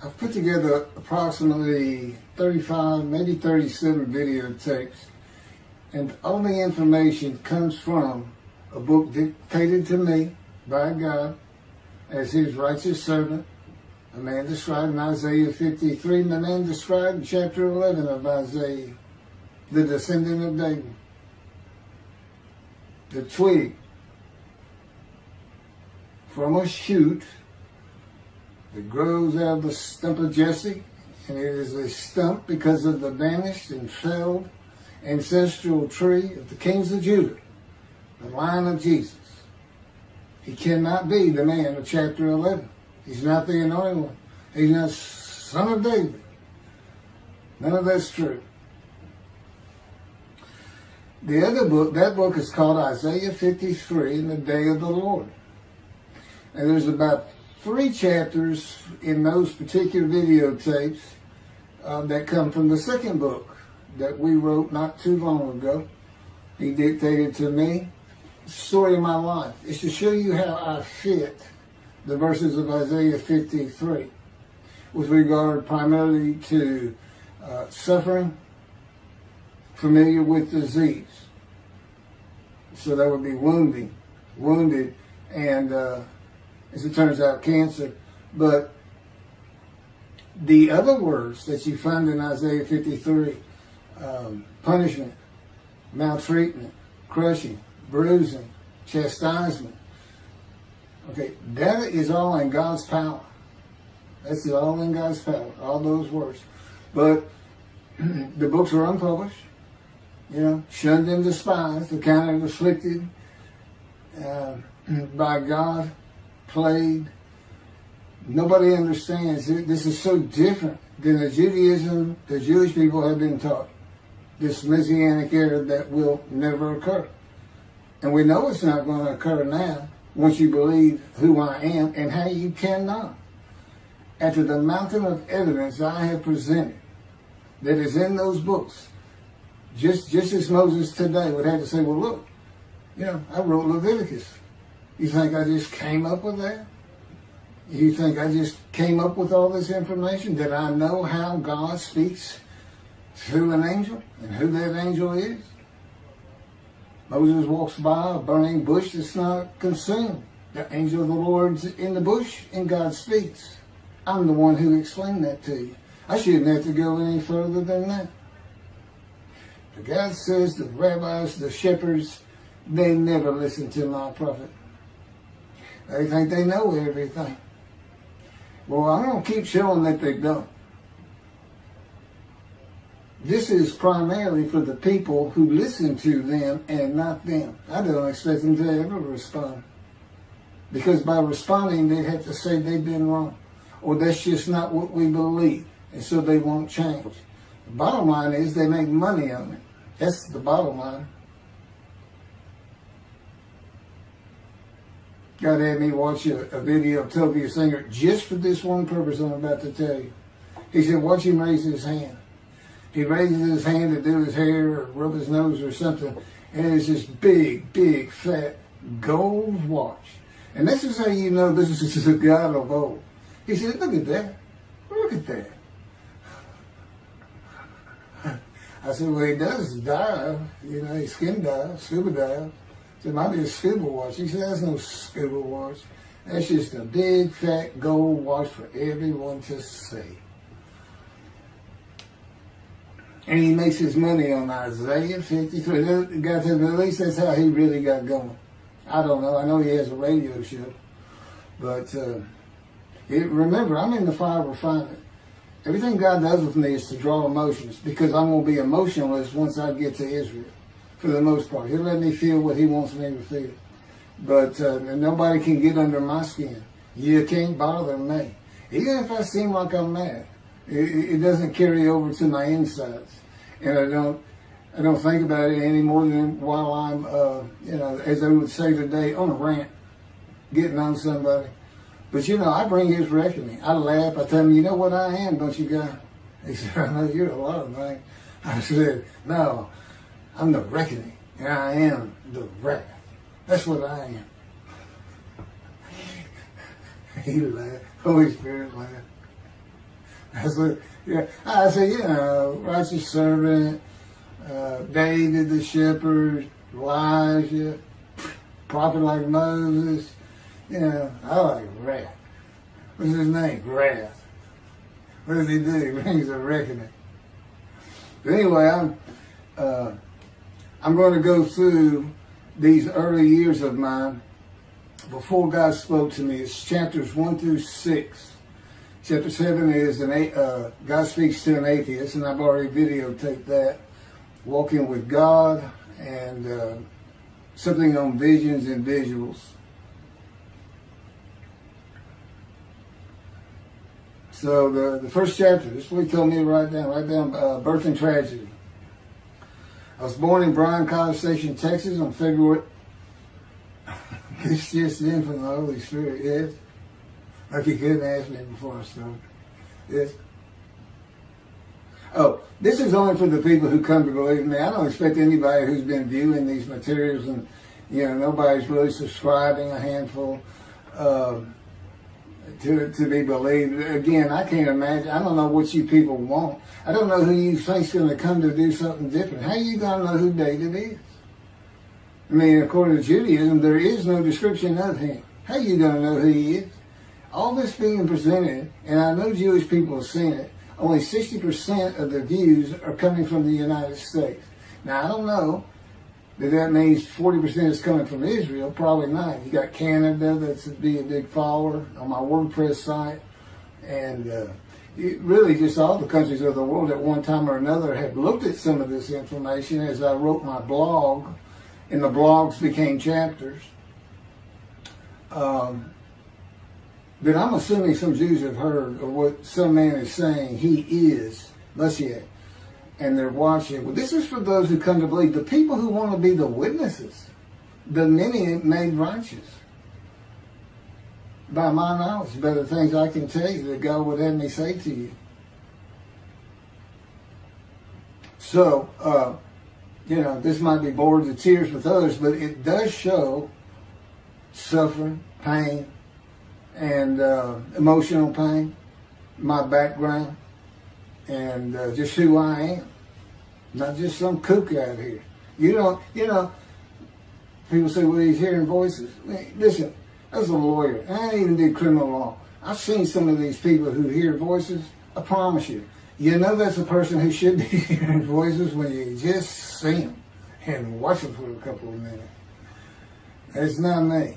I've put together approximately 35, maybe 37 videotapes, and all the information comes from a book dictated to me by God as his righteous servant, a man described in Isaiah 53, and the man described in chapter 11 of Isaiah, the descendant of David, the twig from a shoot that grows out of the stump of Jesse, and it is a stump because of the vanished and failed ancestral tree of the kings of Judah, the line of Jesus. He cannot be the man of chapter 11. He's not the anointed one. He's not son of David. None of that's true. The other book, that book is called Isaiah 53 in the Day of the Lord. And there's about 3 chapters in those particular videotapes that come from the second book that we wrote not too long ago. He dictated to me the story of my life. It's to show you how I fit the verses of Isaiah 53 with regard primarily to suffering, familiar with disease. So that would be wounded, and as it turns out, cancer. But the other words that you find in Isaiah 53, punishment, maltreatment, crushing, bruising, chastisement, okay, that is all in God's power. That's all in God's power, all those words. But the books are unpublished, shunned and despised, accounted afflicted by God, plagued. Nobody understands. This is so different than the Judaism the Jewish people have been taught. This Messianic era that will never occur. And we know it's not going to occur now once you believe who I am and how you cannot. After the mountain of evidence I have presented that is in those books, just as Moses today would have to say, well, look, I wrote Leviticus. You think I just came up with that? You think I just came up with all this information? That I know how God speaks through an angel and who that angel is? Moses walks by a burning bush that's not consumed. The angel of the Lord's in the bush and God speaks. I'm the one who explained that to you. I shouldn't have to go any further than that. But God says the rabbis, the shepherds, they never listen to my prophet. They think they know everything. Well, I'm going to keep showing that they don't. This is primarily for the people who listen to them and not them. I don't expect them to ever respond. Because by responding, they have to say they've been wrong. Or that's just not what we believe. And so they won't change. The bottom line is they make money on it. That's the bottom line. God had me watch a video of Toby Singer just for this one purpose I'm about to tell you. He said, watch him raise his hand. He raises his hand to do his hair or rub his nose or something, and it's this big, fat gold watch. And this is how you know this is a God of old. He said, look at that. Look at that. I said, well, he does dive. He skin dive, scuba dive. It might be a scuba watch. He said, that's no scuba watch. That's just a big, fat gold watch for everyone to see. And he makes his money on Isaiah 53. The guy said, at least that's how he really got going. I don't know. I know he has a radio show. But remember, I'm in the fire refinement. Everything God does with me is to draw emotions because I'm going to be emotionless once I get to Israel. For the most part. He'll let me feel what he wants me to feel. But nobody can get under my skin. You can't bother me. Even if I seem like I'm mad, it doesn't carry over to my insides. And I don't think about it any more than while I'm, as I would say today, on a rant, getting on somebody. But, I bring his reckoning. I laugh. I tell him, you know what I am, don't you, guy? He said, I know you're a lot of things. I said, no, I'm the reckoning, and I am the wrath. That's what I am. He laughed. Holy Spirit laughed. Yeah, I said, you know, righteous servant, David the shepherd, Elijah, prophet like Moses. You know, I like wrath. What's his name? Wrath. What does he do? He brings a reckoning. But anyway, I'm going to go through these early years of mine before God spoke to me. It's chapters 1 through 6. Chapter 7 is God speaks to an atheist, and I've already videotaped that. Walking with God, and something on visions and visuals. So the first chapter, this is what he told me to write down birth and tragedy. I was born in Bryan College Station, Texas on February. It's just in from the Holy Spirit, yes. Like he couldn't ask me before I started. Yes. Oh, this is only for the people who come to believe in me. I don't expect anybody who's been viewing these materials and, you know, nobody's really subscribing, a handful, to be believed. Again, I can't imagine. I don't know what you people want. I don't know who you think's going to come to do something different. How are you going to know who David is? I mean, according to Judaism, there is no description of him. How are you going to know who he is? All this being presented, and I know Jewish people have seen it, only 60% of the views are coming from the United States. Now, I don't know that means 40% is coming from Israel. Probably not. You got Canada, that's be a big follower on my WordPress site. And really just all the countries of the world at one time or another have looked at some of this information as I wrote my blog, and the blogs became chapters. But I'm assuming some Jews have heard of what some man is saying he is Moshiach, and they're watching. Well, this is for those who come to believe, the people who want to be the witnesses, the many made righteous. By my knowledge, by the things I can tell you that God would have me say to you. So, you know, this might be bored to tears with others, but it does show suffering, pain, and emotional pain, my background, and just who I am. Not just some kook out here. You know, people say, well, he's hearing voices. Listen, as a lawyer, I ain't even did criminal law. I've seen some of these people who hear voices. I promise you, you know that's a person who should be hearing voices when you just see them and watch them for a couple of minutes. It's not me.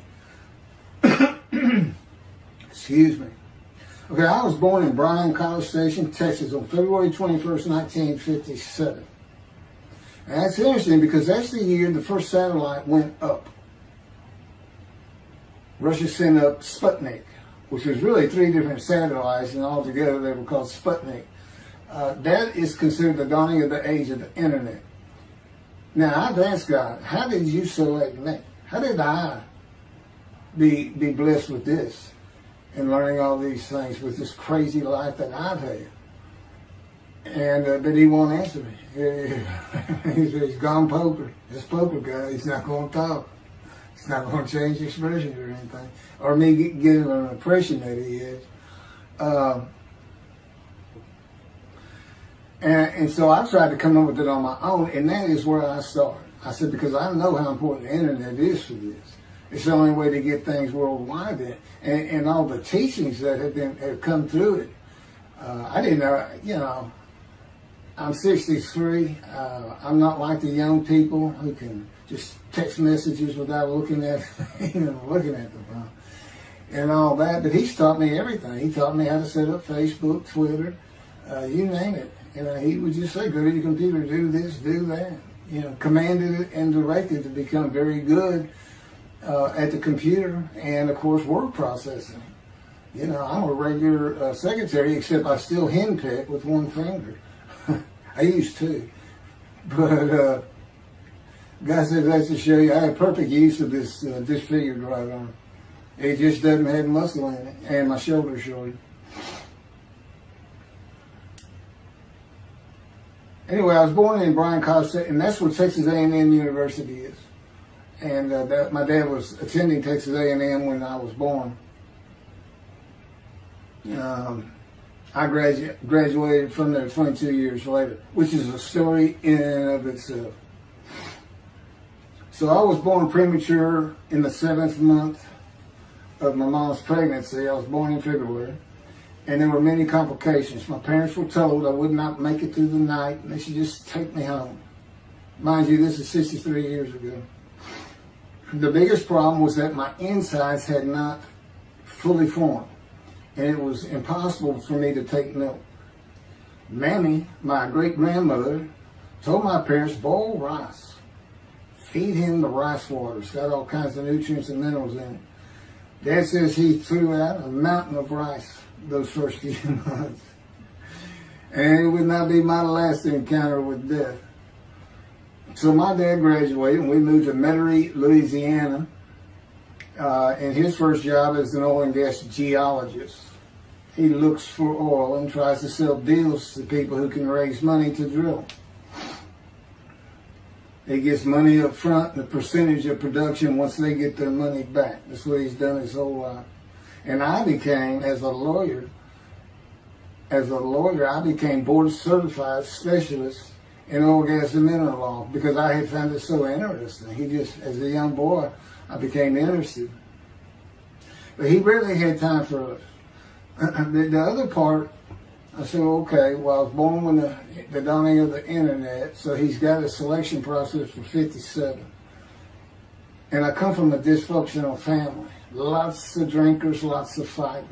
Excuse me. Okay, I was born in Bryan College Station, Texas on February 21st, 1957. And that's interesting because that's the year the first satellite went up. Russia sent up Sputnik, which was really 3 different satellites, and altogether they were called Sputnik. That is considered the dawning of the age of the internet. Now, I've asked God, how did you select me? How did I be blessed with this and learning all these things with this crazy life that I've had? And but he won't answer me. He's gone poker. This poker guy, he's not going to talk. He's not going to change expression or anything, or me give him an impression that he is. And so I tried to come up with it on my own, and that is where I started. I said, because I know how important the internet is for this. It's the only way to get things worldwide in, and all the teachings that have come through it. I didn't know, you know, I'm 63. I'm not like the young people who can just text messages without looking at the phone and all that. But he's taught me everything. He taught me how to set up Facebook, Twitter, you name it. You know, he would just say, go to your computer, do this, do that. You know, commanded it and directed to become very good at the computer and, of course, word processing. You know, I'm a regular secretary, except I still henpeck with one finger. I used to. But God says that's to show you I have perfect use of this disfigured right arm. It just doesn't have muscle in it, and my shoulder's short. Anyway, I was born in Bryan College Station, and that's where Texas A&M University is. And my dad was attending Texas A&M when I was born. I graduated from there 22 years later, which is a story in and of itself. So I was born premature in the 7th month of my mom's pregnancy. I was born in February, and there were many complications. My parents were told I would not make it through the night, and they should just take me home. Mind you, this is 63 years ago. The biggest problem was that my insides had not fully formed, and it was impossible for me to take milk. Mamie, my great-grandmother, told my parents, boil rice. Feed him the rice water. It's got all kinds of nutrients and minerals in it. Dad says he threw out a mountain of rice those first few months. And it would not be my last encounter with death. So my dad graduated and we moved to Metairie, Louisiana. And his first job is an oil and gas geologist. He looks for oil and tries to sell deals to people who can raise money to drill. He gets money up front and a percentage of production once they get their money back. That's what he's done his whole life. And I became, as a lawyer, I became board certified specialist in oil, gas, and mineral law because I had found it so interesting. As a young boy, I became interested. But he rarely had time for us. The other part, I said, okay, well, I was born when the dawning of the internet, so he's got a selection process for 57. And I come from a dysfunctional family. Lots of drinkers, lots of fighters.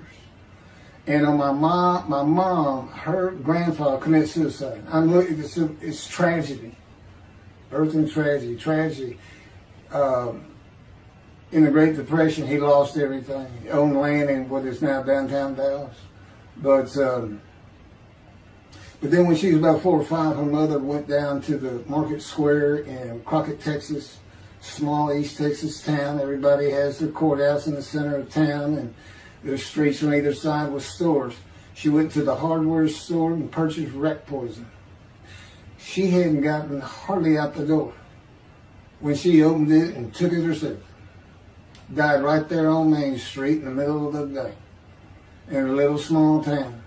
And on my mom, her grandfather committed suicide. It's tragedy. Birth and tragedy. In the Great Depression, he lost everything. He owned land in what is now downtown Dallas. But then when she was about 4 or 5, her mother went down to the Market Square in Crockett, Texas, small East Texas town. Everybody has their courthouse in the center of town, and there's streets on either side with stores. She went to the hardware store and purchased rat poison. She hadn't gotten hardly out the door when she opened it and took it herself. Died right there on Main Street in the middle of the day in a little small town.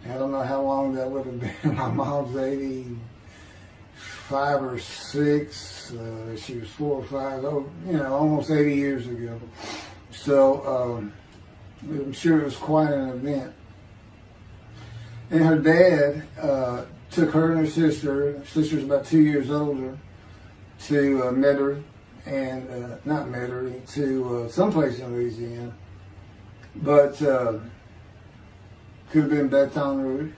I don't know how long that would have been. My mom's 85 or 6. She was 4 or 5. Almost 80 years ago. So I'm sure it was quite an event. And her dad took her and her sister. Her sister's about 2 years older, to Metairie, and not Metairie, to someplace in Louisiana. But could have been Baton Rouge.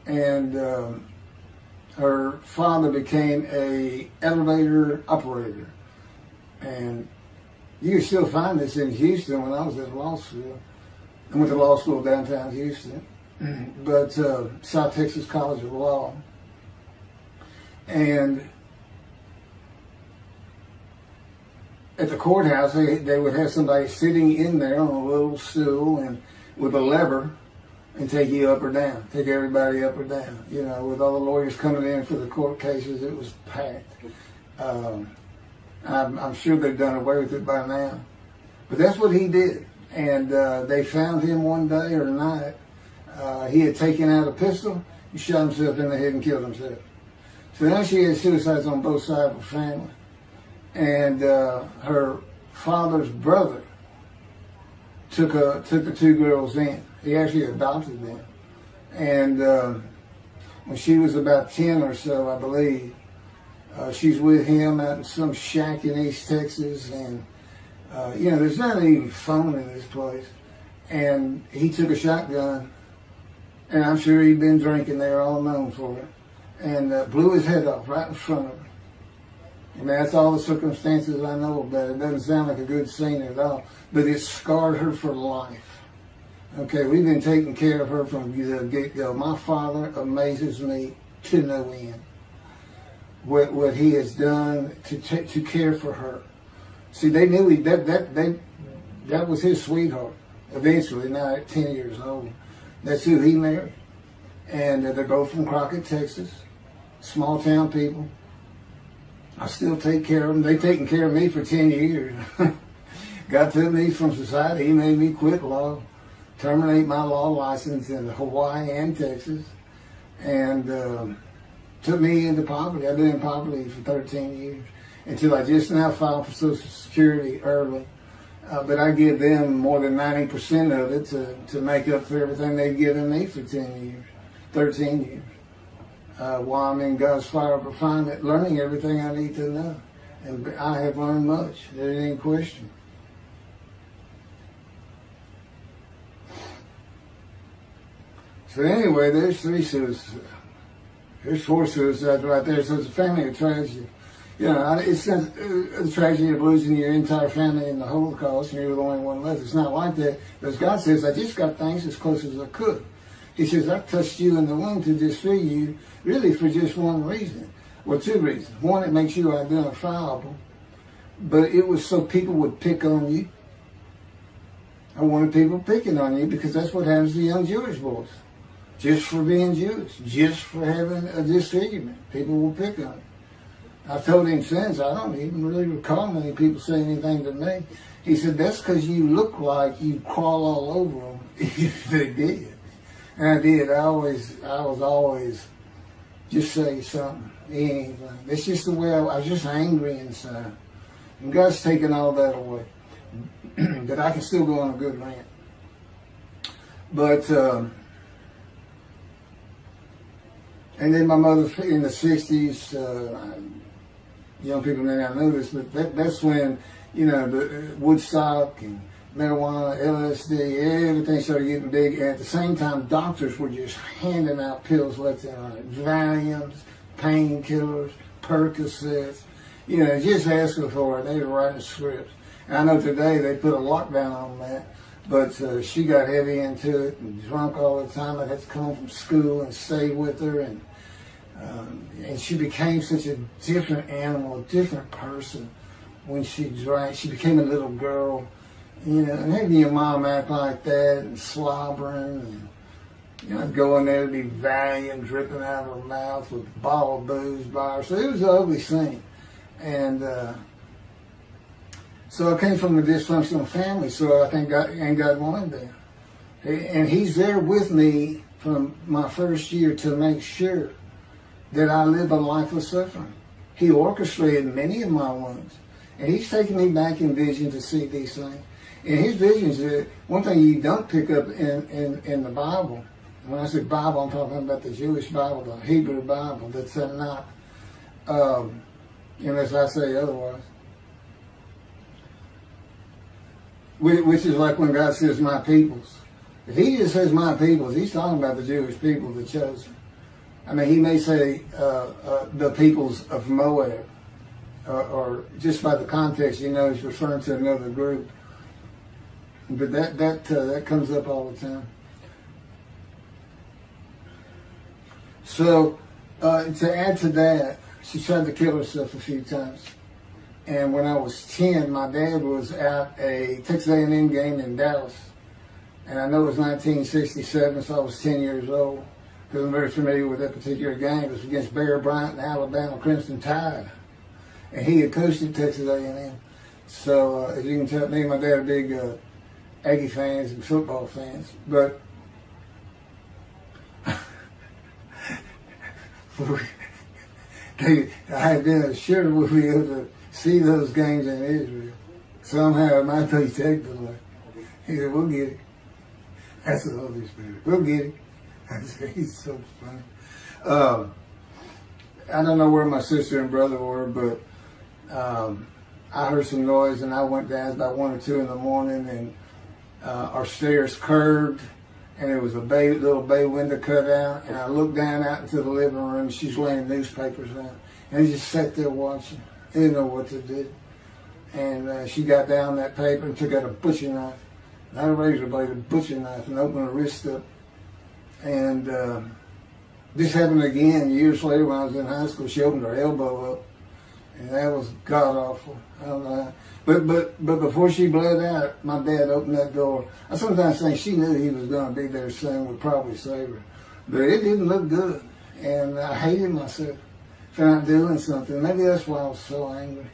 And her father became a elevator operator. And you can still find this in Houston. When I was at law school, I went to law school downtown Houston, but South Texas College of Law. And at the courthouse, they would have somebody sitting in there on a little stool and with a lever and take you up or down, take everybody up or down. With all the lawyers coming in for the court cases, it was packed. I'm sure they've done away with it by now. But that's what he did. And they found him one day or night. He had taken out a pistol, he shot himself in the head and killed himself. So now she had suicides on both sides of her family. And her father's brother took the 2 girls in. He actually adopted them. And when she was about 10 or so, I believe, she's with him out in some shack in East Texas. And, there's not even phone in this place. And he took a shotgun, and I'm sure he'd been drinking. They were all known for it. And blew his head off right in front of her. I mean, that's all the circumstances I know about it. It doesn't sound like a good scene at all, but it scarred her for life. Okay, we've been taking care of her from the get-go. My father amazes me to no end. What he has done to care for her. See, they knew that was his sweetheart. Eventually, now at 10 years old, that's who he married. And they're both from Crockett, Texas. Small town people. I still take care of them. They've taken care of me for 10 years. God took me from society. He made me quit law. terminate my law license in Hawaii and Texas, and took me into poverty. I've been in poverty for 13 years until I just now filed for Social Security early. But I give them more than 90% of it to make up for everything they've given me for 10 years, 13 years. While I'm in God's fire of refinement, learning everything I need to know. And I have learned much. There ain't any question. So anyway, there's 3 suicides. There's 4 suicides right there. So it's a family of tragedy. You know, it's a tragedy of losing your entire family in the Holocaust and you're the only one left. It's not like that. Because God says, I just got things as close as I could. He says, I touched you in the womb to disfigure you, really for just one reason. Well, 2 reasons. One, it makes you identifiable. But it was so people would pick on you. I wanted people picking on you because that's what happens to young Jewish boys. Just for being Jewish, just for having a disfigurement. People will pick on you. I've told him since, I don't even really recall many people saying anything to me. He said, that's because you look like you crawl all over them if they did. And I did. I was always just say something, anything. That's just the way I was just angry inside. And God's taken all that away. But I can still go on a good rant. But, and then my mother in the 60s, young people may not know this, but that's when, you know, the Woodstock and marijuana, LSD, everything started getting big. And at the same time, doctors were just handing out pills left and right. Valiums, painkillers, Percocets. You know, just asking for it. They were writing scripts. And I know today they put a lockdown on that. But she got heavy into it and drunk all the time. I'd have to come home from school and stay with her. And she became such a different animal, a different person when she drank. She became a little girl, you know, and having your mom act like that and slobbering. And, you know, I'd go in there to be Valium dripping out of her mouth with a bottle of booze by her. So it was an ugly scene. And so I came from a dysfunctional family, so I think God wanted that. And He's there with me from my first year to make sure that I live a life of suffering. He orchestrated many of my wounds. And He's taken me back in vision to see these things. And His visions, one thing you don't pick up in the Bible, when I say Bible, I'm talking about the Jewish Bible, the Hebrew Bible, that's not, unless I say otherwise. Which is like when God says, my peoples. If He just says my peoples, He's talking about the Jewish people, the chosen. I mean, He may say the peoples of Moab, or just by the context, you know, He's referring to another group. But that comes up all the time. So to add to that, she tried to kill herself a few times. And when I was 10, my dad was at a Texas A&M game in Dallas. And I know it was 1967, so I was 10 years old. Because I'm very familiar with that particular game. It was against Bear Bryant and Alabama Crimson Tide. And he had coached at Texas A&M. So as you can tell, me and my dad are big Aggie fans and football fans. But I had been assured we'll be able to see those games in Israel. Somehow it might be technically. He said, we'll get it. That's the Holy Spirit. We'll get it. I said, he's so funny. I don't know where my sister and brother were, but I heard some noise and I went down about 1 or 2 in the morning, and our stairs curved and there was a little bay window cut out, and I looked down out into the living room. She's laying newspapers out, and I just sat there watching. I didn't know what to do. And she got down that paper and took out a butcher knife, not a razor blade, a butcher knife, and opened her wrist up. And this happened again years later when I was in high school. She opened her elbow up, and that was god awful. I don't know how. But before she bled out, my dad opened that door. I sometimes think she knew he was going to be there soon, would probably save her. But it didn't look good, and I hated myself for not doing something. Maybe that's why I was so angry.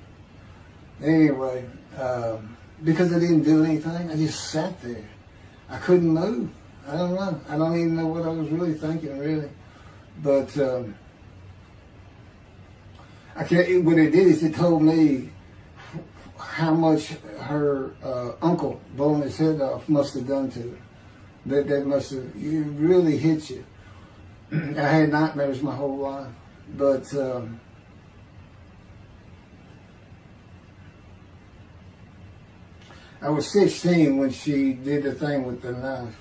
Anyway, because I didn't do anything, I just sat there. I couldn't move. I don't know. I don't even know what I was really thinking, really. But I can't. What it did is it told me how much her uncle blowing his head off must have done to her. That must have really hit you. I had nightmares my whole life, but I was 16 when she did the thing with the knife.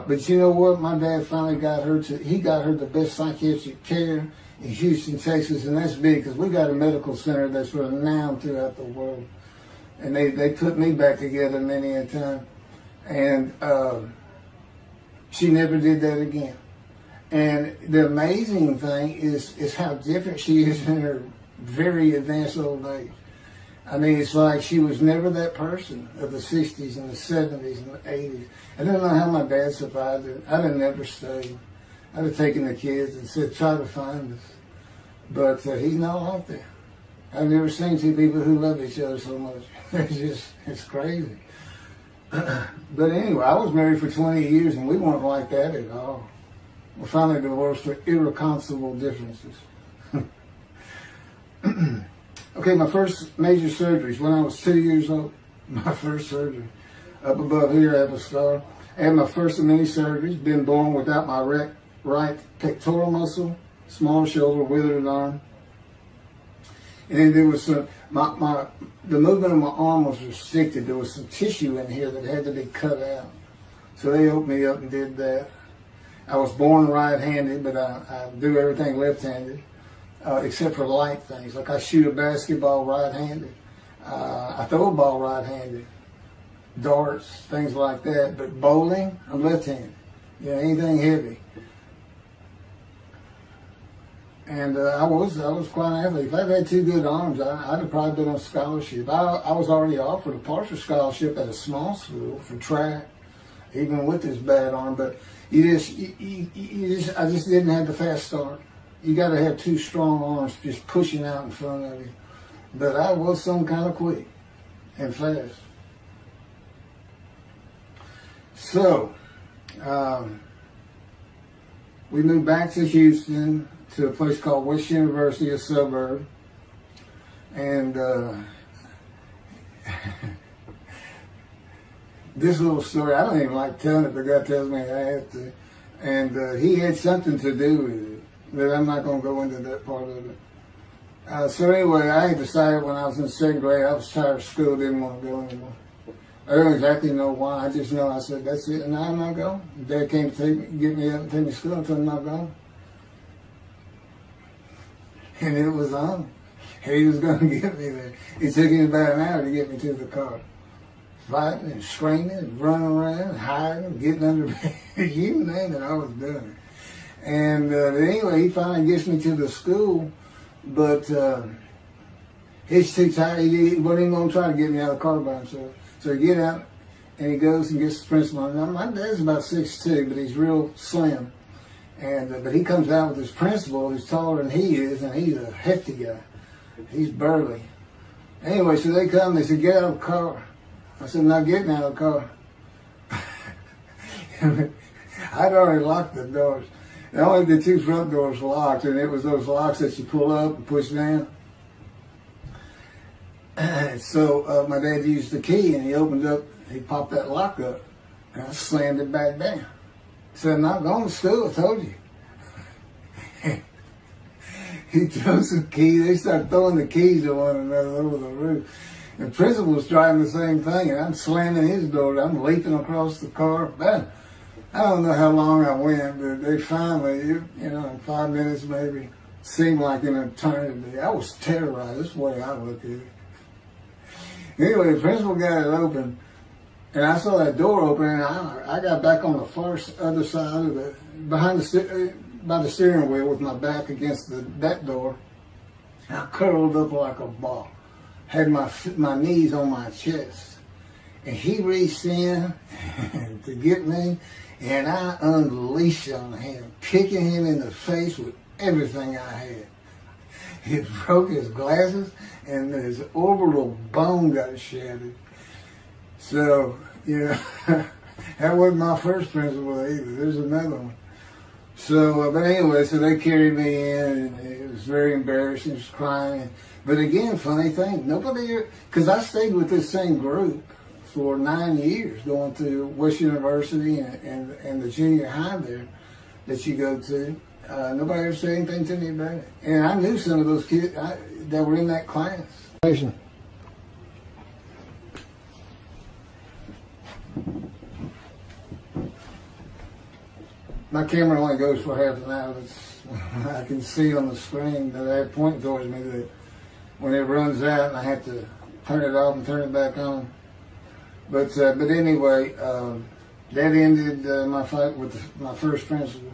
But you know what? My dad finally got her the best psychiatric care in Houston, Texas, and that's big because we got a medical center that's renowned throughout the world. And they put me back together many a time. And she never did that again. And the amazing thing is how different she is in her very advanced old age. I mean, it's like she was never that person of the 60s and the 70s and the 80s. I don't know how my dad survived it. I'd have never stayed. I'd have taken the kids and said, try to find us. But he's not like that. I've never seen two people who love each other so much. It's crazy. But anyway, I was married for 20 years and we weren't like that at all. We finally divorced for irreconcilable differences. Okay, my first major surgeries when I was 2 years old. My first surgery. Up above here, I have a scar. I had my first of many surgeries. Been born without my right pectoral muscle, small shoulder, withered arm. And there was some, the movement of my arm was restricted. There was some tissue in here that had to be cut out. So they opened me up and did that. I was born right-handed, but I do everything left-handed, except for light things. Like I shoot a basketball right-handed. I throw a ball right-handed. Darts, things like that. But bowling, I'm left-handed. You know, anything heavy. And I was quite an athlete. If I'd had two good arms, I'd have probably been on scholarship. I was already offered a partial scholarship at a small school for track, even with this bad arm. But I just didn't have the fast start. You got to have two strong arms just pushing out in front of you. But I was some kind of quick and fast. So we moved back to Houston, to a place called West University, a suburb. And this little story, I don't even like telling it, but God tells me I have to. And he had something to do with it, but I'm not going to go into that part of it. So anyway, I had decided when I was in second grade, I was tired of school, didn't want to go anymore. I don't exactly know why. I just know I said, that's it, and now I'm not going. Dad came to get me up and take me to school until I'm not going. And it was on. He was going to get me there. It took him about an hour to get me to the car. Fighting and screaming and running around, hiding, getting under bed. You name it, I was doing it. And anyway, he finally gets me to the school, but he's too tired. He wasn't even going to try to get me out of the car by himself. So he get out, and he goes and gets the principal. Now, my dad's about 6'2", but he's real slim. And but he comes out with his principal, who's taller than he is, and he's a hefty guy. He's burly. Anyway, so they come, they said, get out of the car. I said, not getting out of the car. I'd already locked the doors. And only the two front doors locked, and it was those locks that you pull up and push down. So my dad used the key, and he opened up, he popped that lock up, and I slammed it back down. Said, I'm not going to school, I told you. He throws the key, they start throwing the keys at one another over the roof. The principal was driving the same thing, and I'm slamming his door, I'm leaping across the car. Man, I don't know how long I went, but they finally, in 5 minutes maybe, seemed like an eternity. I was terrorized, that's the way I looked at it. Anyway, the principal got it open. And I saw that door open, and I got back on the far other side of it, by the steering wheel with my back against that door. I curled up like a ball, had my knees on my chest. And he reached in to get me, and I unleashed on him, kicking him in the face with everything I had. It broke his glasses, and his orbital bone got shattered. So, That wasn't my first principal either. There's another one. So, but anyway, so they carried me in, and it was very embarrassing. I was crying. But again, funny thing, nobody, because I stayed with this same group for 9 years, going to West University and the junior high there that you go to. Nobody ever said anything to me about it. And I knew some of those kids that were in that class. My camera only goes for half an hour. I can see on the screen that I have pointing towards me that when it runs out, I have to turn it off and turn it back on. But anyway, that ended my fight with my first principal.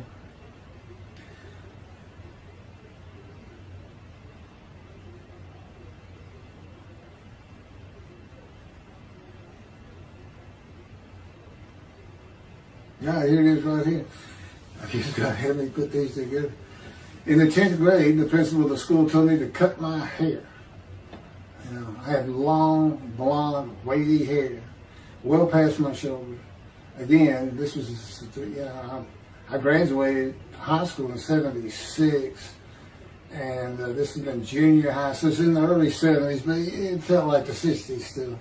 Yeah, here it is right here. I just got to help me put these together. In the 10th grade, the principal of the school told me to cut my hair. You know, I had long, blonde, wavy hair, well past my shoulders. Again, this was, you know, I graduated high school in '76, and this has been junior high, so it's in the early '70s, but it felt like the '60s still.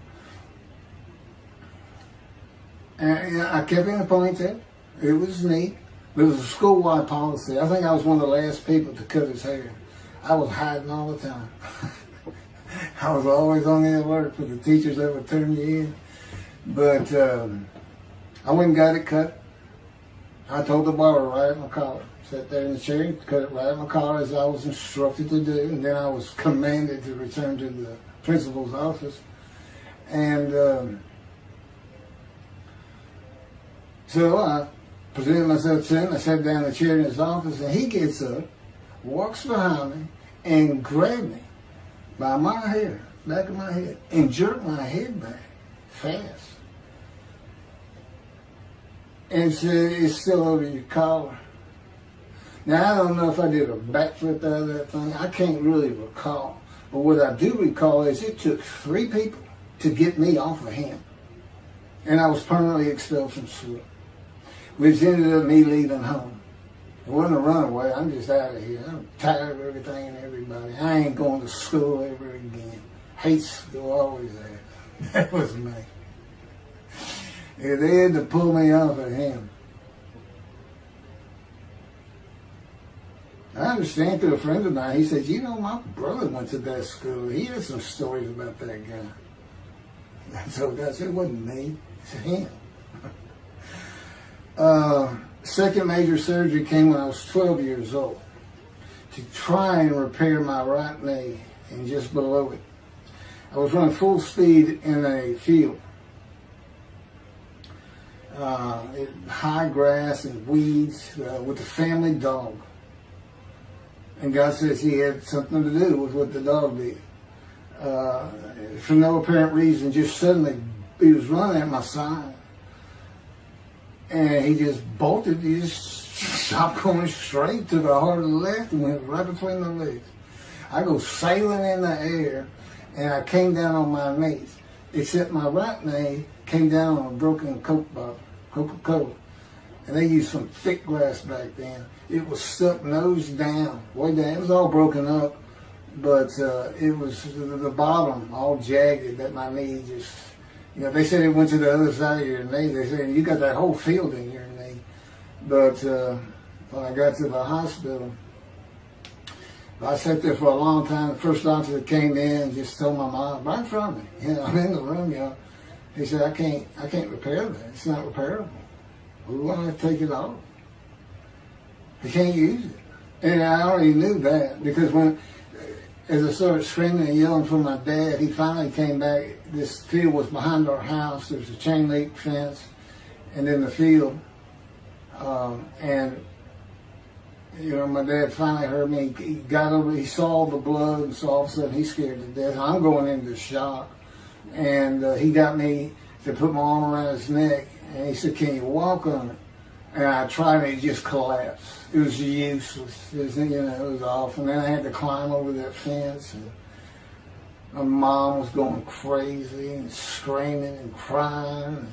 And I kept it in a ponytail. It was neat. But it was a school-wide policy. I think I was one of the last people to cut his hair. I was hiding all the time. I was always on the alert for the teachers that would turn you in. But I went and got it cut. I told the barber right at my collar. Sat there in the chair and cut it right at my collar as I was instructed to do. And then I was commanded to return to the principal's office. And so I presented myself to him. I sat down in the chair in his office, and he gets up, walks behind me, and grabbed me by my hair, back of my head, and jerked my head back fast. And said, "It's still over your collar." Now, I don't know if I did a backflip out of that thing. I can't really recall. But what I do recall is it took 3 people to get me off of him. And I was permanently expelled from school, which ended up me leaving home. It wasn't a runaway. I'm just out of here. I'm tired of everything and everybody. I ain't going to school ever again. Hate school, always there. That was me. Yeah, they had to pull me off of him. I understand through a friend of mine, he said, "You know, my brother went to that school. He had some stories about that guy." I told God, it wasn't me, it's him. Second major surgery came when I was 12 years old to try and repair my right knee and just below it. I was running full speed in a field. High grass and weeds with a family dog. And God says he had something to do with what the dog did. For no apparent reason, just suddenly he was running at my side. And he just bolted, he just stopped going straight, took a hard left and went right between the legs. I go sailing in the air and I came down on my knees. Except my right knee came down on a broken Coke bottle, Coca-Cola. And they used some thick glass back then. It was stuck nose down, way down. It was all broken up, but it was the bottom all jagged that my knee just, you know, they said it went to the other side of your knee. They said, you got that whole field in your knee. But when I got to the hospital, I sat there for a long time. The first doctor that came in just told my mom, right in front of me, you know, I'm in the room, you know. He said, I can't repair that. It's not repairable. We want to take it off. I can't use it. And I already knew that because as I started screaming and yelling for my dad, he finally came back. This field was behind our house. There was a chain link fence and then the field. And, you know, my dad finally heard me. He got over, he saw the blood, and so all of a sudden he's scared to death. I'm going into shock. And he got me to put my arm around his neck. And he said, "Can you walk on it?" And I tried, and it just collapsed. It was useless. It was, you know, it was awful. And then I had to climb over that fence. And my mom was going crazy and screaming and crying.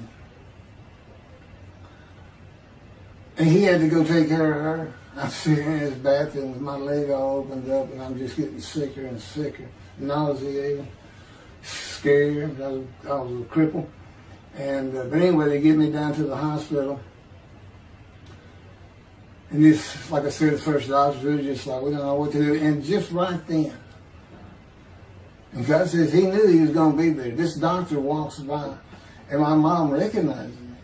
And he had to go take care of her. I'm sitting in his bathroom with my leg all opened up, and I'm just getting sicker and sicker, nauseated, scared. I was a cripple. And but anyway, they get me down to the hospital. And this, like I said, the first doctor was just like, we don't know what to do. And just right then, and God says he knew he was going to be there. This doctor walks by, and my mom recognizes me.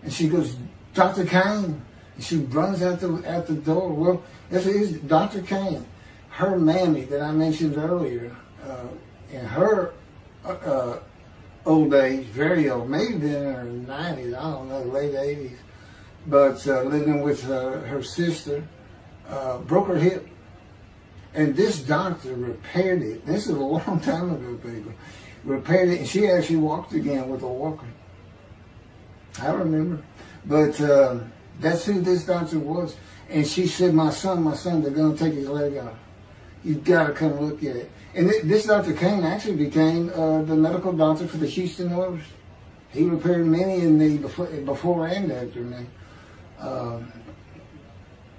And she goes, Dr. Kane. And she runs out the door. Well, this is Dr. Kane. Her Mamie that I mentioned earlier, in her old age, very old, maybe been in her 90s, I don't know, late 80s, but living with her sister, broke her hip. And this doctor repaired it. This is a long time ago, people. Repaired it, and she actually walked again with a walker. I remember. But that's who this doctor was. And she said, my son, they're going to take his leg out. You've got to come look at it. And this Dr. Kane actually became the medical doctor for the Houston Oilers. He repaired many in the before and after me.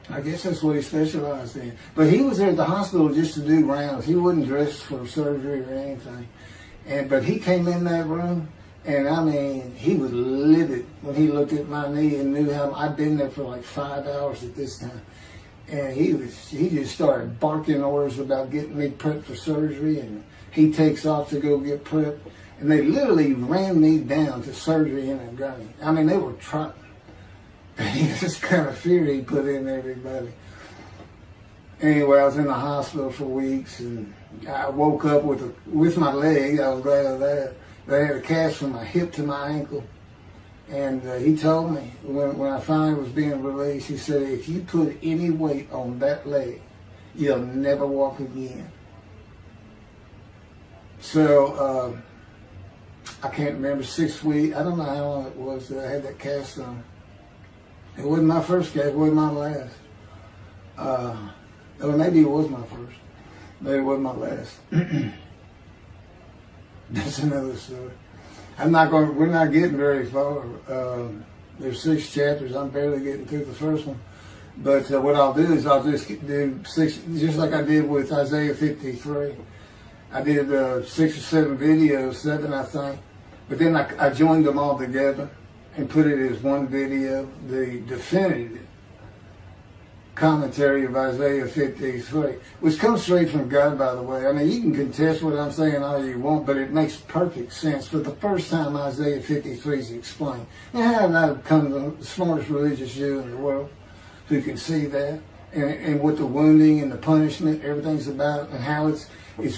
I guess that's what he specialized in. But he was there at the hospital just to do rounds. He wasn't dressed for surgery or anything. But he came in that room, and I mean, he was livid when he looked at my knee and knew how I'd been there for like 5 hours at this time. And he just started barking orders about getting me prepped for surgery, and he takes off to go get prepped. And they literally ran me down to surgery in a gurney. I mean, they were trying. This kind of fear he put in everybody. Anyway, I was in the hospital for weeks, and I woke up with my leg. I was glad of that. They had a cast from my hip to my ankle. And he told me, when I finally was being released, he said, if you put any weight on that leg, you'll never walk again. So, I can't remember, 6 weeks. I don't know how long it was that I had that cast on. It wasn't my first cast, it wasn't my last. Or maybe it was my first, but it wasn't my last. That's another story. We're not getting very far. There's 6 chapters. I'm barely getting through the first one. But what I'll do is I'll just do 6, just like I did with Isaiah 53. I did 6 or 7 videos, 7 I think. But then I joined them all together and put it as one video, the definitive commentary of Isaiah 53, which comes straight from God, by the way. I mean, you can contest what I'm saying all you want, but it makes perfect sense. For the first time, Isaiah 53 is explained. And how I've become the smartest religious Jew in the world who can see that, and what the wounding and the punishment, everything's about, and how it's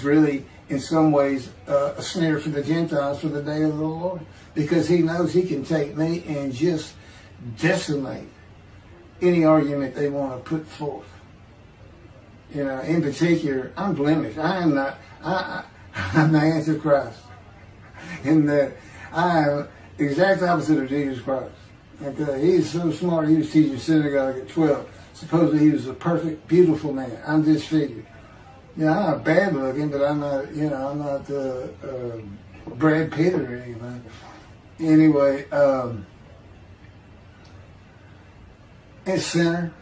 really, in some ways, a snare for the Gentiles for the day of the Lord. Because he knows he can take me and just decimate any argument they want to put forth. You know, in particular, I'm blemished. I'm the Antichrist. In that I am the exact opposite of Jesus Christ. Okay? He's so smart, he was teaching synagogue at 12. Supposedly he was a perfect, beautiful man. I'm disfigured. You know, I'm not bad looking, but I'm not, I'm not Brad Pitt or anything. Anyway, a sinner,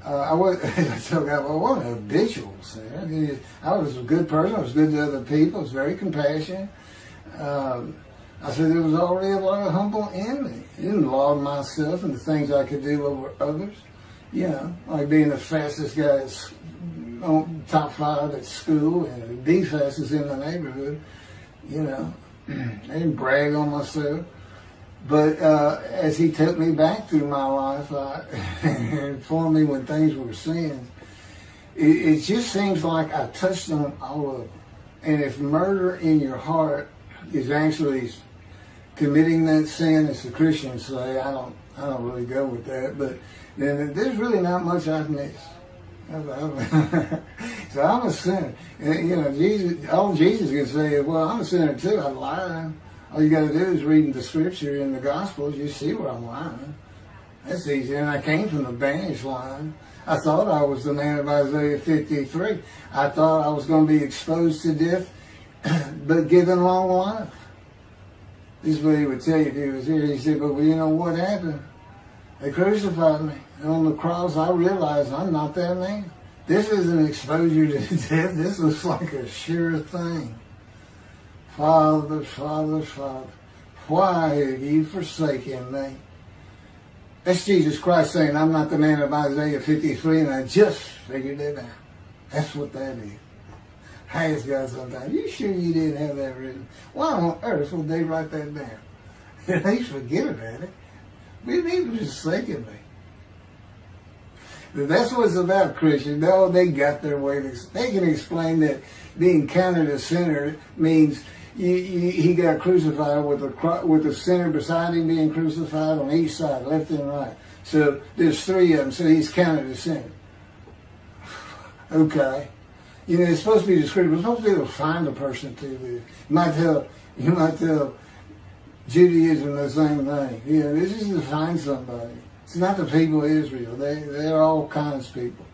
I wasn't an habitual sinner. I was a good person. I was good to other people. I was very compassionate. I said there was already a lot of humble in me. I didn't laud myself and the things I could do over others. Like being the fastest guy on top 5 at school and the fastest in the neighborhood. I didn't brag on myself. But as he took me back through my life and informed me when things were sins, it just seems like I touched on all of them. And if murder in your heart is actually committing that sin, as the Christians say, I don't really go with that. But then there's really not much I've missed. So I'm a sinner. And, all Jesus can say is, well, I'm a sinner too. I lie. All you got to do is read the scripture in the Gospels. You see where I'm lying. That's easy. And I came from the banished line. I thought I was the man of Isaiah 53. I thought I was going to be exposed to death, but given long life. This is what he would tell you if he was here. He said, but you know what happened? They crucified me. And on the cross, I realized I'm not that man. This isn't exposure to death. This looks like a sure thing. Father, Father, Father, why have you forsaken me? That's Jesus Christ saying, I'm not the man of Isaiah 53, and I just figured it out. That's what that is. I ask God sometimes, you sure you didn't have that written? Why on earth would they write that down? At least forget about it. We need to forsaken me. But that's what it's about, Christians. Oh, they got their way. They can explain that being counted a sinner means he got crucified with the sinner beside him being crucified on each side, left and right. So there's three of them, so he's counted a sinner. Okay. You know, it's supposed to be descriptive. It's supposed to be able to find a person to live. You might tell Judaism the same thing. You know, this is to find somebody. It's not the people of Israel. They're all kinds of people.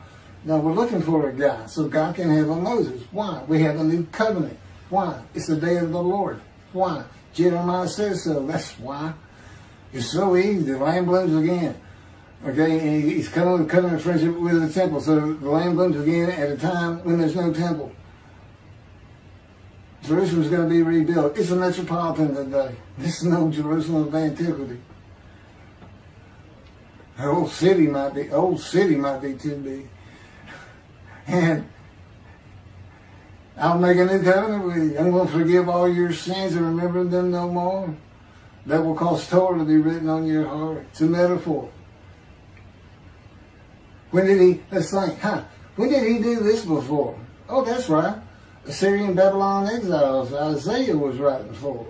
No, we're looking for a guy so God can have a Moses. Why? We have a new covenant. Why? It's the day of the Lord. Why? Jeremiah says so. That's why. It's so easy. The lamb blooms again. Okay, and he's coming with covenant friendship with the temple. So the lamb blooms again at a time when there's no temple. Jerusalem's going to be rebuilt. It's a metropolitan today. This is no Jerusalem of antiquity. The old city might be too big. And I'll make a new covenant with you. I'm going to forgive all your sins and remember them no more. That will cause Torah to be written on your heart. It's a metaphor. Let's think, when did he do this before? Oh, that's right. Assyrian Babylon exiles, Isaiah was writing for.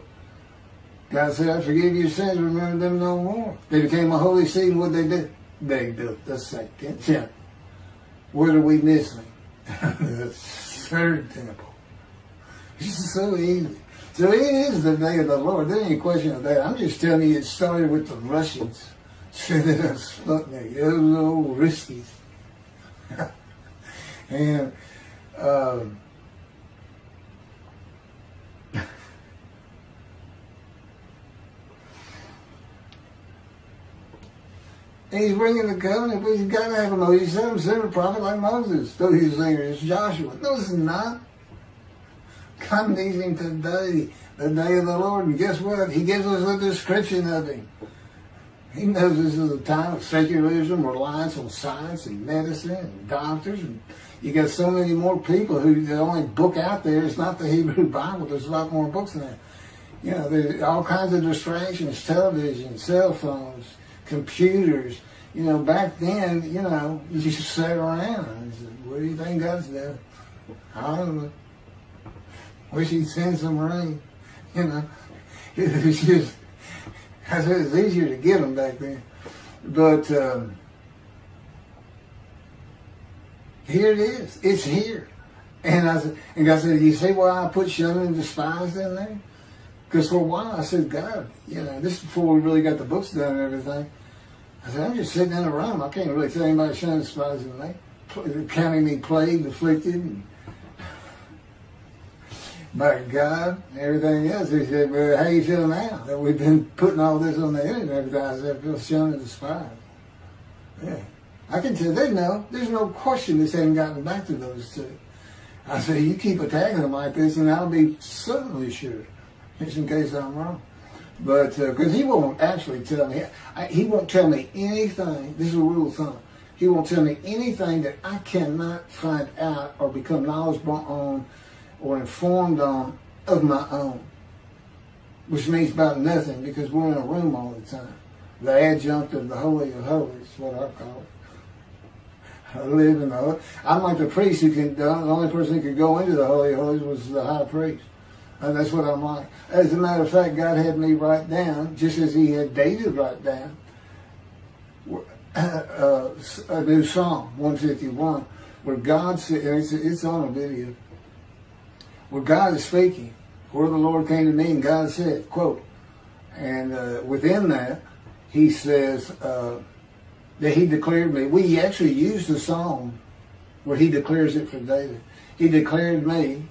God said, I forgive your sins, remember them no more. They became a holy seed, and what they did? They built the second temple. What are we missing? The third temple. It's so easy. So it is the day of the Lord. There ain't any question of that. I'm just telling you it started with the Russians. Sending us Sputnik. It was a little risky. And and he's bringing the covenant, but he's got to have a Moses. He said him, send a prophet like Moses. So he's saying it's Joshua. No, it's not. God needs him today, the day of the Lord. And guess what? He gives us a description of him. He knows this is a time of secularism, reliance on science and medicine and doctors. And you got so many more people who the only book out there is not the Hebrew Bible. There's a lot more books than that. You know, there's all kinds of distractions, television, cell phones, computers. You know, back then, you know, you just sat around and said, what do you think God's doing? I don't know. Wish he'd send some rain. You know, it was just, I said it's easier to get them back then. But here it is. It's here. And God said, you see why I put shunned and despised in there? Because for a while I said, God, you know, this is before we really got the books done and everything. I said, I'm just sitting in a room. I can't really tell anybody shunned and despised in me. Counting me plagued, afflicted, and by God, and everything else. He said, well, how you feel now that we've been putting all this on the internet and everything? I said, I feel shunned and despised. Yeah. I can tell they know. There's no question this hasn't gotten back to those two. I said, you keep attacking them like this and I'll be certainly sure, just in case I'm wrong. But, because he won't actually tell me, he won't tell me anything, this is a rule of thumb, he won't tell me anything that I cannot find out or become knowledgeable on or informed on of my own, which means about nothing because we're in a room all the time. The adjunct of the Holy of Holies is what I call it. I live in the Holy. I'm like the priest who can, the only person who could go into the Holy of Holies was the high priest. And that's what I'm like. As a matter of fact, God had me write down, just as he had David write down, a new Psalm, 151, where God said, and it's on a video, where God is speaking. Where the Lord came to me and God said, quote, and within that, he says that he declared me. We actually used the psalm where he declares it for David. He declared me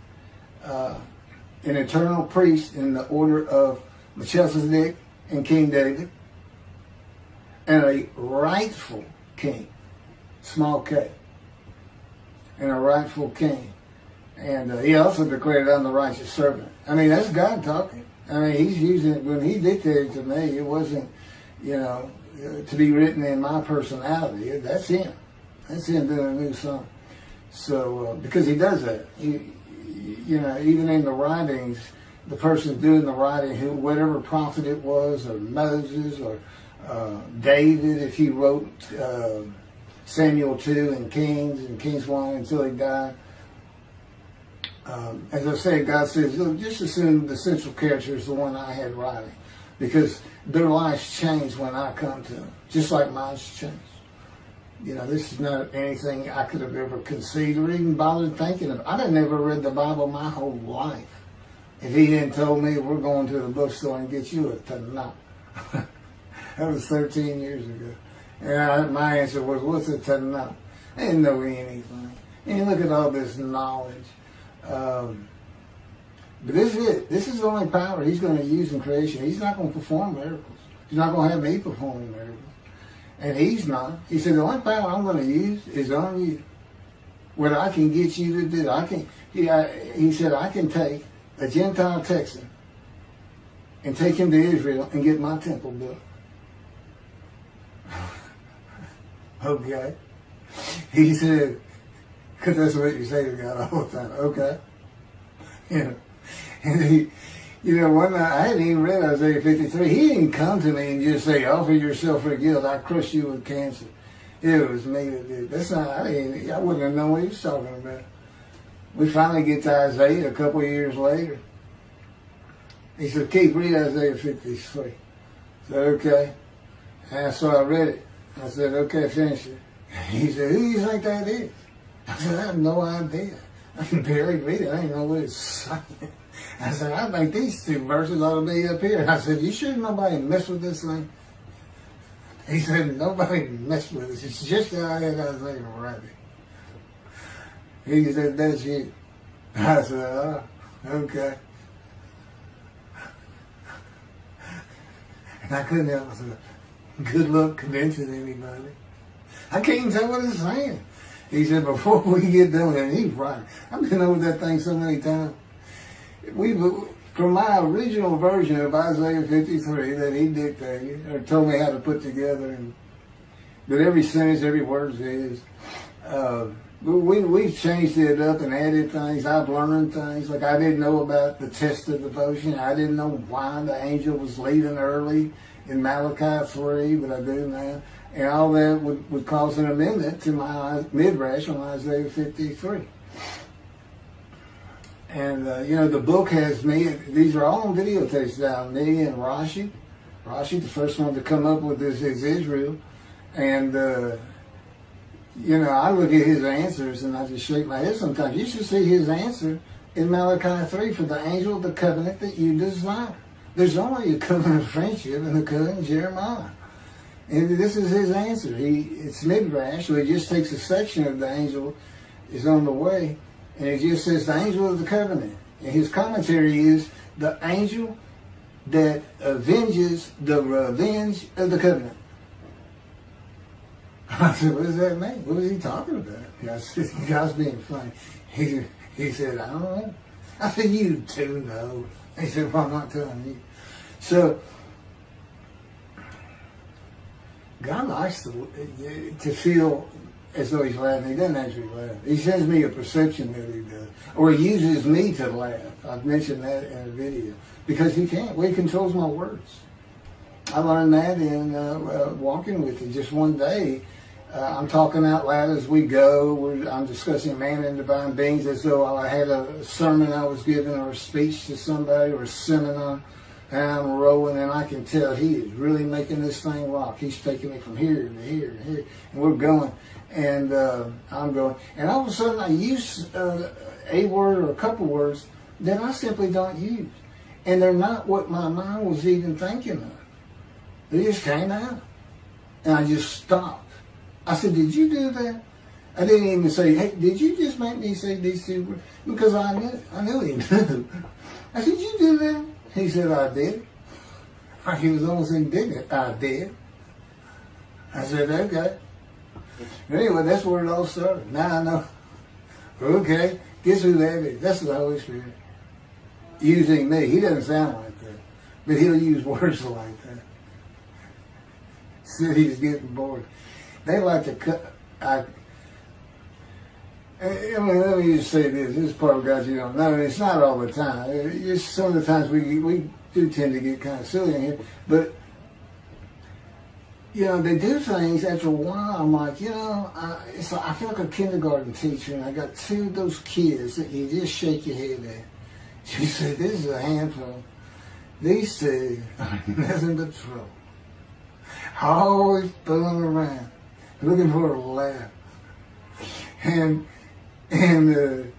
an eternal priest in the order of Melchizedek and King David. and a rightful king, small k, and a rightful king. And he also declared, I'm the righteous servant. I mean, that's God talking. I mean, he's using it. When he dictated to me, it wasn't, to be written in my personality. That's him. That's him doing a new song. So, because he does that. Even in the writings, the person doing the writing, whatever prophet it was, or Moses, or David, if he wrote Samuel 2 and Kings 1 until he died. As I said, God says, look, just assume the central character is the one I had writing, because their lives change when I come to them, just like mine's changed. This is not anything I could have ever conceived or even bothered thinking of. I'd have never read the Bible my whole life if he hadn't told me, we're going to the bookstore and get you a Tanakh. That was 13 years ago. And my answer was, what's a Tanakh? I didn't know anything. And you look at all this knowledge. But this is it. This is the only power he's going to use in creation. He's not going to perform miracles. He's not going to have me performing miracles. And he's not. He said, the only power I'm going to use is on you. What I can get you to do. He said, I can take a Gentile Texan and take him to Israel and get my temple built. Okay. He said, because that's what you say to God all the time. Okay. And one night, I hadn't even read Isaiah 53. He didn't come to me and just say, offer yourself for guilt. I crushed you with cancer. It was me that did. That's not, I wouldn't have known what he was talking about. We finally get to Isaiah a couple of years later. He said, Keith, read Isaiah 53. I said, okay. And so I read it. I said, okay, finish it. He said, who do you think that is? I said, I have no idea. I can barely read it. I don't know what it's saying. I said, I think these two verses ought to be up here. I said, you sure nobody messed with this thing? He said, nobody messed with it. It's just how I had Isaiah write it. He said, that's you. I said, oh, okay. And I couldn't help myself. Good luck convincing anybody. I can't even tell what it's saying. He said, before we get done with it, he's right. I've been over that thing so many times. From my original version of Isaiah 53 that he dictated, or told me how to put together, but every sentence, every word is, we've changed it up and added things. I've learned things. Like I didn't know about the test of devotion. I didn't know why the angel was leaving early in Malachi 3, but I do now. And all that would cause an amendment to my midrash on Isaiah 53. And, the book has me, these are all on videotapes now, me and Rashi. Rashi, the first one to come up with this is Israel. And, I look at his answers and I just shake my head sometimes. You should see his answer in Malachi 3 for the angel of the covenant that you desire. There's only a covenant of friendship in the covenant of Jeremiah. And this is his answer. It's midrash, so he just takes a section of the angel is on the way, and it just says the angel of the covenant. And his commentary is the angel that avenges the revenge of the covenant. I said, what does that mean? What is he talking about? I said, God's being funny. He said, I don't know. I said, you too know. He said, well, I'm not telling you. So, God likes to feel as though he's laughing. He doesn't actually laugh. He sends me a perception that he does. Or he uses me to laugh. I've mentioned that in a video. Because he can't. Well, he controls my words. I learned that in walking with him. Just one day, I'm talking out loud as we go. I'm discussing man and divine beings as though I had a sermon I was giving or a speech to somebody or a seminar. And I'm rolling, and I can tell he is really making this thing rock. He's taking it from here to here to here, and we're going. And I'm going. And all of a sudden, I use a word or a couple words that I simply don't use. And they're not what my mind was even thinking of. They just came out. And I just stopped. I said, did you do that? I didn't even say, hey, did you just make me say these two words? Because I knew he knew. I said, did you do that? He said, I did. He was almost indignant. I did. I said, okay. Anyway, that's where it all started. Now I know. Okay, guess who that is? That's the Holy Spirit. Using me. He doesn't sound like that. But he'll use words like that. So he's getting bored. They like to cut. I mean, let me just say this. This is part of God you don't know. And it's not all the time. It's some of the times we do tend to get kind of silly in here. But, you know, they do things after a while. I'm like, you know, I feel like a kindergarten teacher, and I got two of those kids that you just shake your head at. She said, this is a handful. These two are nothing but trouble. Always fooling around, looking for a laugh. And the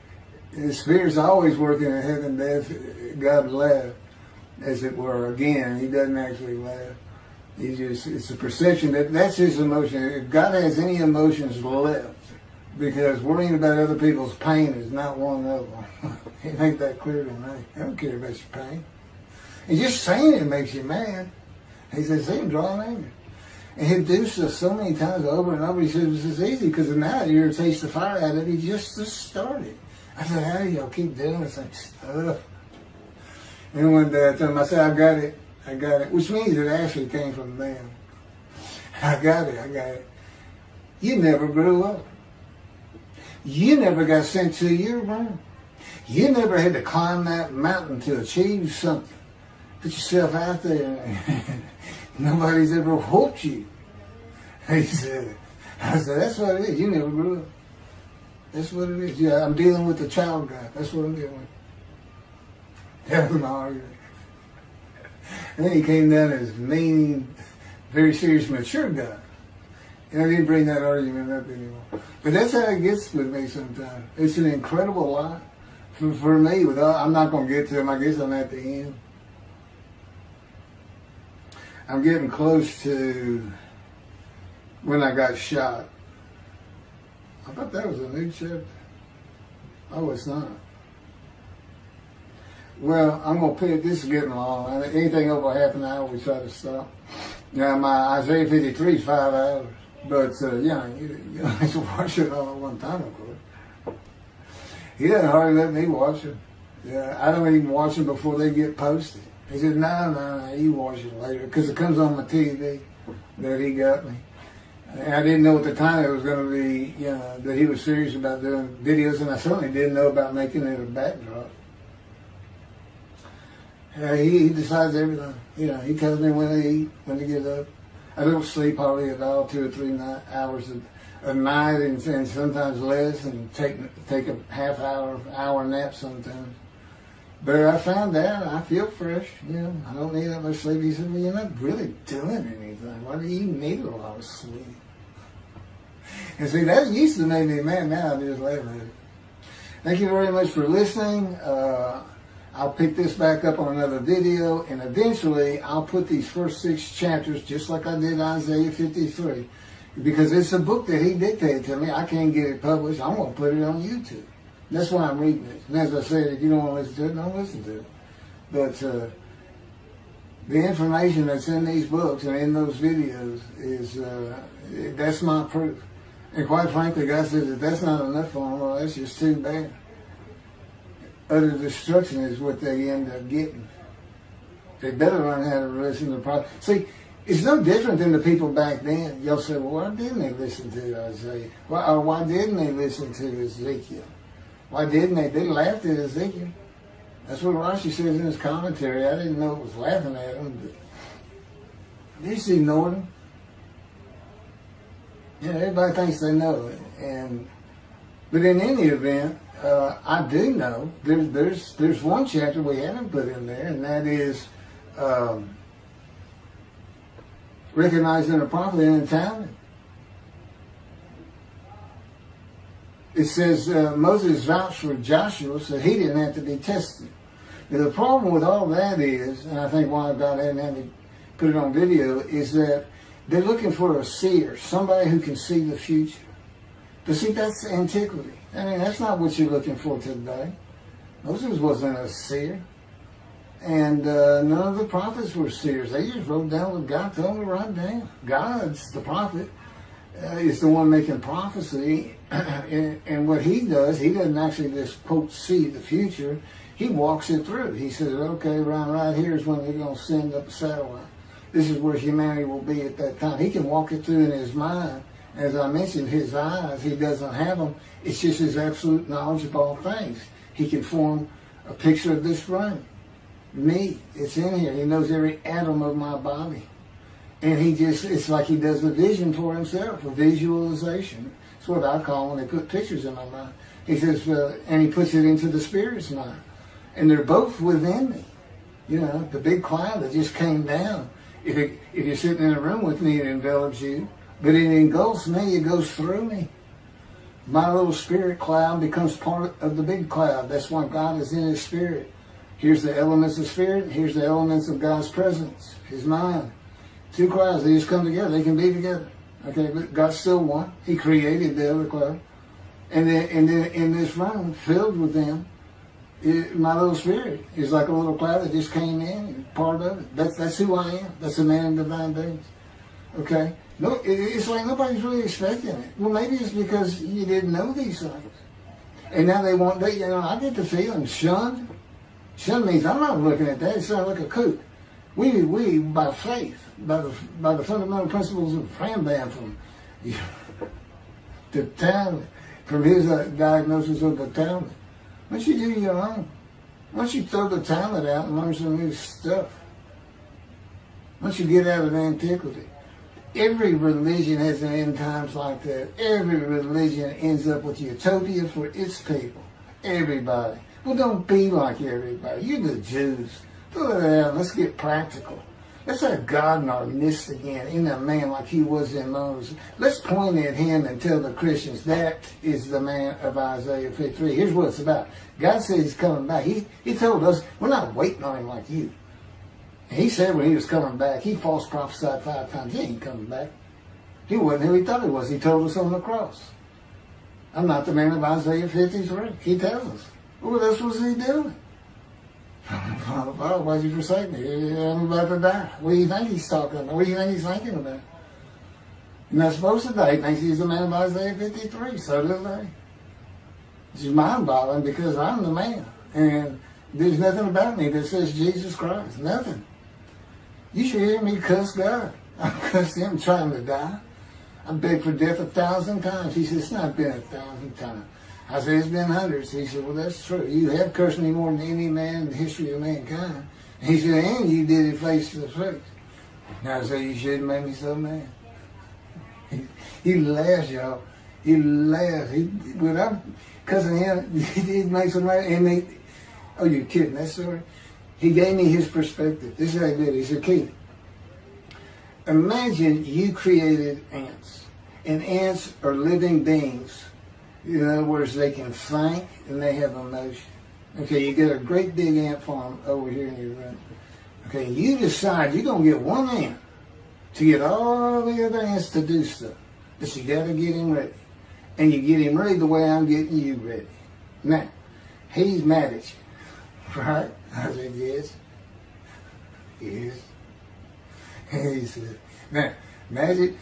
Spirit's always working in heaven, death, God laugh, as it were. Again, he doesn't actually laugh. It's a perception that's his emotion. If God has any emotions left, because worrying about other people's pain is not one of them. It ain't that clear to me. I don't care about your pain. And just saying it makes you mad. He says, see him drawing anger. And he'll do so many times over and over. He says, it's easy because now you're to taste the fire out of it. He just started. I said, how do y'all keep doing this stuff? And one day I told him, I said, I got it. Which means it actually came from them. I got it. You never grew up. You never got sent to your room. You never had to climb that mountain to achieve something. Put yourself out there. Nobody's ever whooped you. He said, I said, that's what it is. You never grew up. That's what it is. Yeah, I'm dealing with the child God. That's what I'm dealing with. That's my argument. And then he came down as mean, very serious, mature God. And I didn't bring that argument up anymore. But that's how it gets with me sometimes. It's an incredible lot. For me, I'm not going to get to him. I guess I'm at the end. I'm getting close to when I got shot. I thought that was a new chapter. Oh, it's not. Well, I'm going to put it, this is getting long. Anything over half an hour, we try to stop. Now, my Isaiah 53 is 5 hours. But, yeah, you don't have to watch it all at one time, of course. He doesn't hardly let me watch it. Yeah, I don't even watch them before they get posted. He said, no, you watch it later. Because it comes on my TV that he got me. And I didn't know at the time it was going to be, you know, that he was serious about doing videos. And I certainly didn't know about making it a backdrop. He decides everything. You know, he tells me when to eat, when to get up. I don't sleep hardly at all, 2 or 3 hours a night, and sometimes less, and take a half hour nap sometimes. But I found out I feel fresh. You know, I don't need that much sleep. He said, well, you're not really doing anything. Why do you need a lot of sleep? And see, that used to make me mad. Now I just laugh at it. Thank you very much for listening. I'll pick this back up on another video, and eventually I'll put these first 6 chapters, just like I did Isaiah 53, because it's a book that he dictated to me. I can't get it published. I'm going to put it on YouTube. That's why I'm reading it. And as I said, if you don't want to listen to it, don't listen to it. But the information that's in these books and in those videos is, that's my proof. And quite frankly, God says if that's not enough for them, well, that's just too bad. Utter destruction is what they end up getting. They better learn how to listen to the prophet. See, it's no different than the people back then. You'll say, well, why didn't they listen to Isaiah? Why didn't they listen to Ezekiel? Why didn't they? They laughed at Ezekiel. That's what Rashi says in his commentary. I didn't know it was laughing at him, but they just ignored him. Yeah, everybody thinks they know it. But in any event, I do know there's one chapter we haven't put in there, and that is recognizing a prophet in the time. It says Moses vouched for Joshua, so he didn't have to be tested. Now, the problem with all that is, and I think why God hadn't had me put it on video, is that they're looking for a seer, somebody who can see the future. But see, that's antiquity. I mean, that's not what you're looking for today. Moses wasn't a seer. And none of the prophets were seers. They just wrote down what God told them to write down. God's the prophet. Is the one making prophecy. And what he does, he doesn't actually just, quote, see the future. He walks it through. He says, okay, right here is when they're going to send up a satellite. This is where humanity will be at that time. He can walk it through in his mind. As I mentioned, his eyes, he doesn't have them. It's just his absolute knowledge of all things. He can form a picture of this room. Me, it's in here. He knows every atom of my body. And it's like he does a vision for himself, a visualization. It's what I call when they put pictures in my mind. He says, and he puts it into the spirit's mind. And they're both within me. You know, the big cloud that just came down. If you're sitting in a room with me, it envelops you. But it engulfs me, it goes through me. My little spirit cloud becomes part of the big cloud. That's why God is in his spirit. Here's the elements of spirit, here's the elements of God's presence, his mind. Two clouds, they just come together, they can be together. Okay, but God's still one. He created the other cloud. And then in this room, filled with them, my little spirit is like a little cloud that just came in and part of it. That's who I am. That's a man in divine days. Okay? No, it's like nobody's really expecting it. Well, maybe it's because you didn't know these things. And now they want, I get the feeling, shunned. Shunned means I'm not looking at that. It sounds like a kook. We by faith, by the fundamental principles of Rambam from the Talmud, from his diagnosis of the Talmud. Why don't you do your own? Why don't you throw the Talmud out and learn some new stuff? Why don't you get out of antiquity? Every religion has an end times like that. Every religion ends up with utopia for its people. Everybody. Well, don't be like everybody. You're the Jews. Throw that out. Let's get practical. Let's have God in our midst again, in a man like he was in Moses. Let's point at him and tell the Christians that is the man of Isaiah 53. Here's what it's about. God says he's coming back. He told us, we're not waiting on him like you. And he said when he was coming back, he false prophesied 5 times. He ain't coming back. He wasn't who he thought he was. He told us on the cross. I'm not the man of Isaiah 53. He tells us. What else was he doing? Father, why'd you forsake me? I'm about to die. What do you think he's talking about? What do you think he's thinking about? You're not supposed to die. He thinks he's the man of Isaiah 53. So do they. It's mind-boggling because I'm the man. And there's nothing about me that says Jesus Christ. Nothing. You should hear me cuss God. I cussed him trying to die. I begged for death 1,000 times. He said, it's not been 1,000 times. I said, it's been hundreds. He said, well, that's true. You have cursed me more than any man in the history of mankind. And he said, and you did it face to face. And I said, you shouldn't make me so mad. He laughs, y'all. He laughs. When I'm cussing him, he makes me laugh. And oh, you're kidding. That's sorry. He gave me his perspective. This is how he did it. He said, Keith, imagine you created ants. And ants are living beings. In other words, they can think and they have emotion. Okay, you get a great big ant farm over here in your room. Okay, you decide you're going to get one ant to get all the other ants to do stuff. But you got to get him ready. And you get him ready the way I'm getting you ready. Now, he's mad at you. Right? I said, yes. Yes. And he said, now, imagine,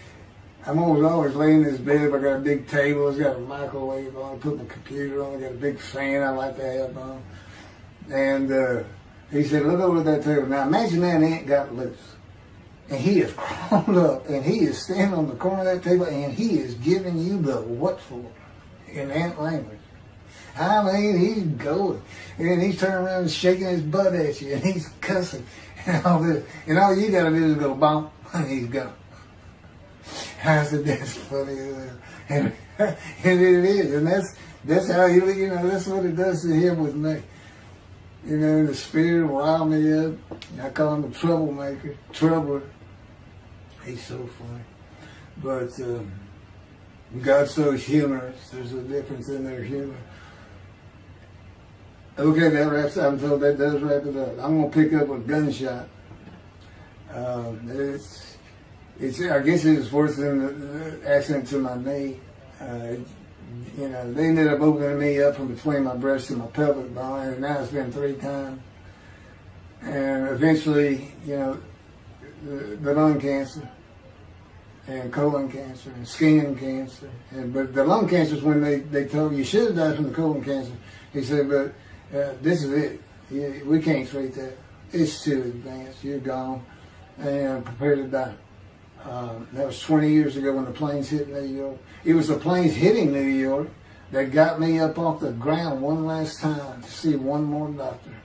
I'm always laying in this bed. I got a big table. It's got a microwave on. I put my computer on. I got a big fan I like to have on. And he said, look over at that table. Now imagine that ant got loose. And he is crawled up. And he is standing on the corner of that table. And he is giving you the what for in ant language. I mean, he's going. And he's turning around and shaking his butt at you. And he's cussing. And all this. And all you got to do is go bump. And he's gone. I said, that's funny. And it is. And that's how he, that's what it does to him with me. The spirit will rile me up. I call him a troublemaker, troubler. He's so funny. But God's so humorous. There's a difference in their humor. Okay, that wraps up. I'm told that does wrap it up. I'm going to pick up a gunshot. I guess it was worse than the accident to my knee. They ended up opening me up from between my breast and my pelvic bone, and now it's been 3 times. And eventually, the lung cancer and colon cancer and skin cancer. But the lung cancer is when they told you should have died from the colon cancer. He said, but this is it. We can't treat that. It's too advanced. You're gone. And prepare to die. That was 20 years ago when the planes hit New York. It was the planes hitting New York that got me up off the ground one last time to see one more doctor.